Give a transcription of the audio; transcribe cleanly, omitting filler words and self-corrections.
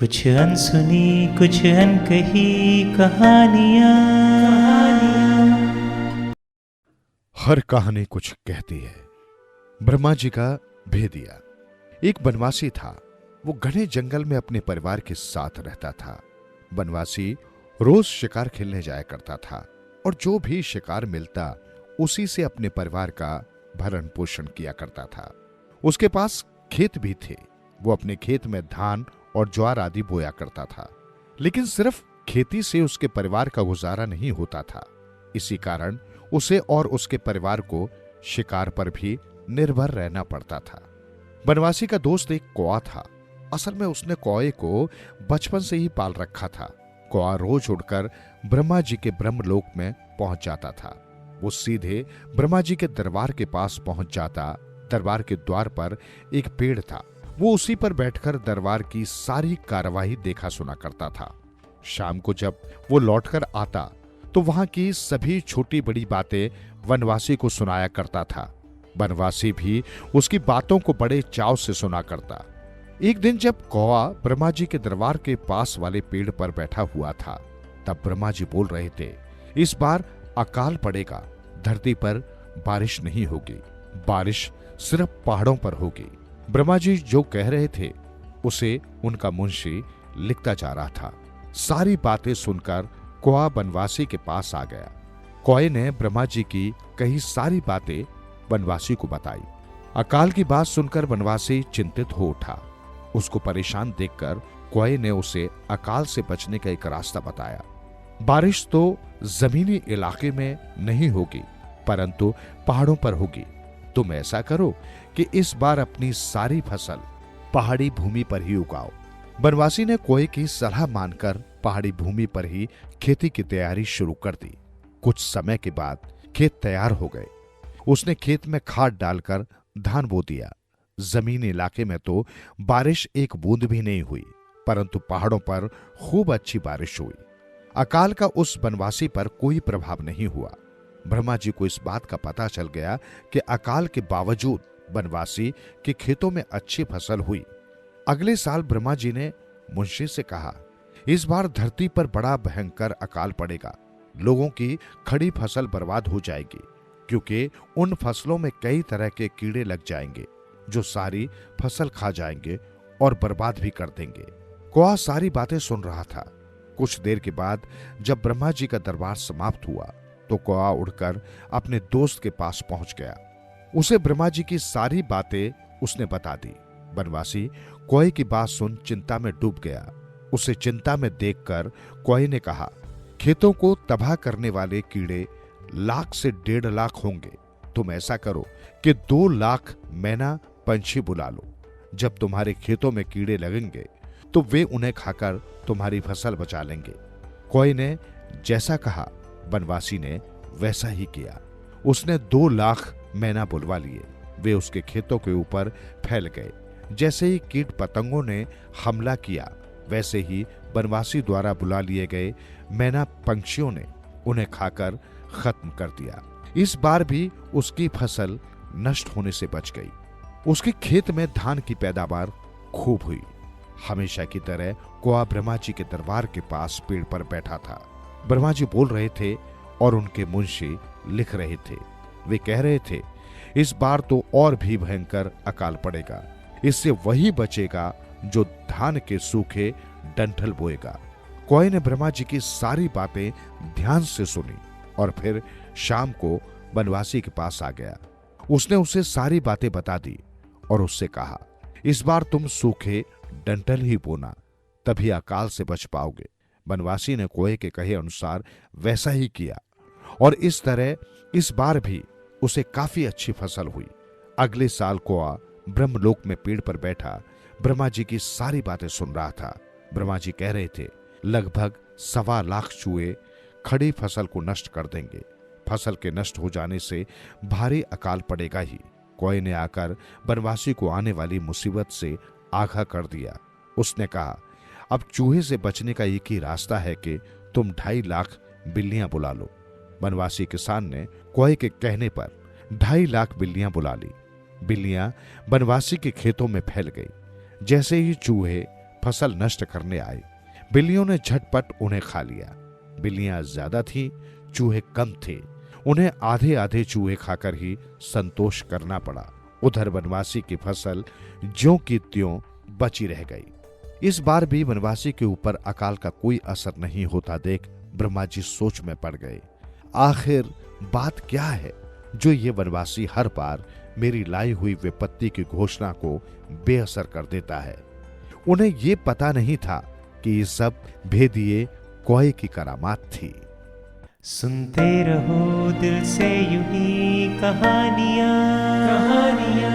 कुछ अनसुनी कुछ अनकही कहानियाँ। हर कहानी कुछ कहती है। ब्रह्मा जी का भेदिया। एक बनवासी था। वो घने जंगल में अपने परिवार के साथ रहता था। बनवासी रोज शिकार खेलने जाया करता था और जो भी शिकार मिलता उसी से अपने परिवार का भरण पोषण किया करता था। उसके पास खेत भी थे। वो अपने खेत में धान और ज्वार आदि बोया करता था, लेकिन सिर्फ खेती से उसके परिवार का गुजारा नहीं होता था। इसी कारण उसे और उसके परिवार को शिकार पर भी निर्भर रहना पड़ता था। बनवासी का दोस्त एक कौआ था। असल में उसने कौए को बचपन से ही पाल रखा था। कौआ रोज उड़कर ब्रह्मा जी के ब्रह्मलोक में पहुंच जाता था। वो सीधे ब्रह्मा जी के दरबार के पास पहुंच जाता। दरबार के द्वार पर एक पेड़ था। वो उसी पर बैठकर दरबार की सारी कार्यवाही देखा सुना करता था। शाम को जब वो लौटकर आता तो वहां की सभी छोटी बड़ी बातें वनवासी को सुनाया करता था। वनवासी भी उसकी बातों को बड़े चाव से सुना करता। एक दिन जब कौआ ब्रह्मा जी के दरबार के पास वाले पेड़ पर बैठा हुआ था, तब ब्रह्मा जी बोल रहे थे, इस बार अकाल पड़ेगा। धरती पर बारिश नहीं होगी, बारिश सिर्फ पहाड़ों पर होगी। ब्रह्मा जी जो कह रहे थे उसे उनका मुंशी लिखता जा रहा था। सारी बातें सुनकर कौआ बनवासी के पास आ गया। कौए ने ब्रह्मा जी की कही सारी बातें बनवासी को बताई। अकाल की बात सुनकर बनवासी चिंतित हो उठा। उसको परेशान देखकर कौए ने उसे अकाल से बचने का एक रास्ता बताया। बारिश तो जमीनी इलाके में नहीं होगी, परंतु पहाड़ों पर होगी। तुम ऐसा करो कि इस बार अपनी सारी फसल पहाड़ी भूमि पर ही उगाओ। बनवासी ने कौए की सलाह मानकर पहाड़ी भूमि पर ही खेती की तैयारी शुरू कर दी। कुछ समय के बाद खेत तैयार हो गए। उसने खेत में खाद डालकर धान बो दिया। जमीनी इलाके में तो बारिश एक बूंद भी नहीं हुई, परंतु पहाड़ों पर खूब अच्छी बारिश हुई। अकाल का उस बनवासी पर कोई प्रभाव नहीं हुआ। ब्रह्मा जी को इस बात का पता चल गया कि अकाल के बावजूद बनवासी के खेतों में अच्छी फसल हुई। अगले साल ब्रह्मा जी ने मुंशी से कहा, इस बार धरती पर बड़ा भयंकर अकाल पड़ेगा। लोगों की खड़ी फसल बर्बाद हो जाएगी, क्योंकि उन फसलों में कई तरह के कीड़े लग जाएंगे जो सारी फसल खा जाएंगे और बर्बाद भी कर देंगे। कौआ सारी बातें सुन रहा था। कुछ देर के बाद जब ब्रह्मा जी का दरबार समाप्त हुआ तो कौआ उड़कर अपने दोस्त के पास पहुंच गया। उसे ब्रह्मा जी की सारी बातें उसने बता दी। बनवासी कौए की बात सुन चिंता में डूब गया। उसे चिंता में देखकर कौए ने कहा, खेतों को तबाह करने वाले कीड़े 1,00,000 से 1,50,000 होंगे। तुम ऐसा करो कि 2,00,000 मैना पंछी बुला लो। जब तुम्हारे खेतों में कीड़े लगेंगे तो वे उन्हें खाकर तुम्हारी फसल बचा लेंगे। कौए ने जैसा कहा, बनवासी ने वैसा ही किया। उसने 2,00,000 मैना बुलवा लिए। वे उसके खेतों के ऊपर फैल गए। जैसे ही कीट पतंगों ने हमला किया, वैसे ही बनवासी द्वारा बुला लिए गए मैना पंछियों ने उन्हें खाकर खत्म कर दिया। इस बार भी उसकी फसल नष्ट होने से बच गई। उसके खेत में धान की पैदावार खूब हुई। हमेशा की तरह कौआ ब्रह्मा जी के दरबार के पास पेड़ पर बैठा था। ब्रह्मा जी बोल रहे थे और उनके मुंशी लिख रहे थे। वे कह रहे थे, इस बार तो और भी भयंकर अकाल पड़ेगा। इससे वही बचेगा जो धान के सूखे डंठल बोएगा। कौए ने ब्रह्मा जी की सारी बातें ध्यान से सुनी और फिर शाम को बनवासी के पास आ गया। उसने उसे सारी बातें बता दी और उससे कहा, इस बार तुम सूखे डंठल ही बोना, तभी अकाल से बच पाओगे। बनवासी ने कौए के कहे अनुसार वैसा ही किया और इस तरह इस बार भी उसे काफी अच्छी फसल हुई। अगले साल कौआ ब्रह्मलोक में पेड़ पर बैठा ब्रह्मा जी की सारी बातें सुन रहा था। ब्रह्मा जी कह रहे थे, लगभग 1,25,000 चूहे खड़ी फसल को नष्ट कर देंगे। फसल के नष्ट हो जाने से भारी अकाल पड़ेगा ही। कौए ने आकर बनवासी को आने वाली मुसीबत से आगाह कर दिया। उसने कहा, अब चूहे से बचने का एक ही रास्ता है कि तुम 2,50,000 बिल्लियां बुला लो। बनवासी किसान ने कौए के कहने पर 2,50,000 बिल्लियां बुला ली। बिल्लियां बनवासी के खेतों में फैल गई। जैसे ही चूहे फसल नष्ट करने आए। बिल्लियों ने झटपट उन्हें खा लिया। बिल्लियां ज्यादा थी, चूहे कम थे। उन्हें आधे आधे चूहे खाकर ही संतोष करना पड़ा। उधर वनवासी की फसल ज्यों की त्यों बची रह गई। इस बार भी वनवासी के ऊपर अकाल का कोई असर नहीं होता देख ब्रह्मा जी सोच में पड़ गए। आखिर बात क्या है जो ये वनवासी हर बार मेरी लाई हुई विपत्ति की घोषणा को बेअसर कर देता है। उन्हें ये पता नहीं था कि ये सब भेदिए कोए की करामात थी। सुनते रहो दिल से यूं ही कहानियाँ।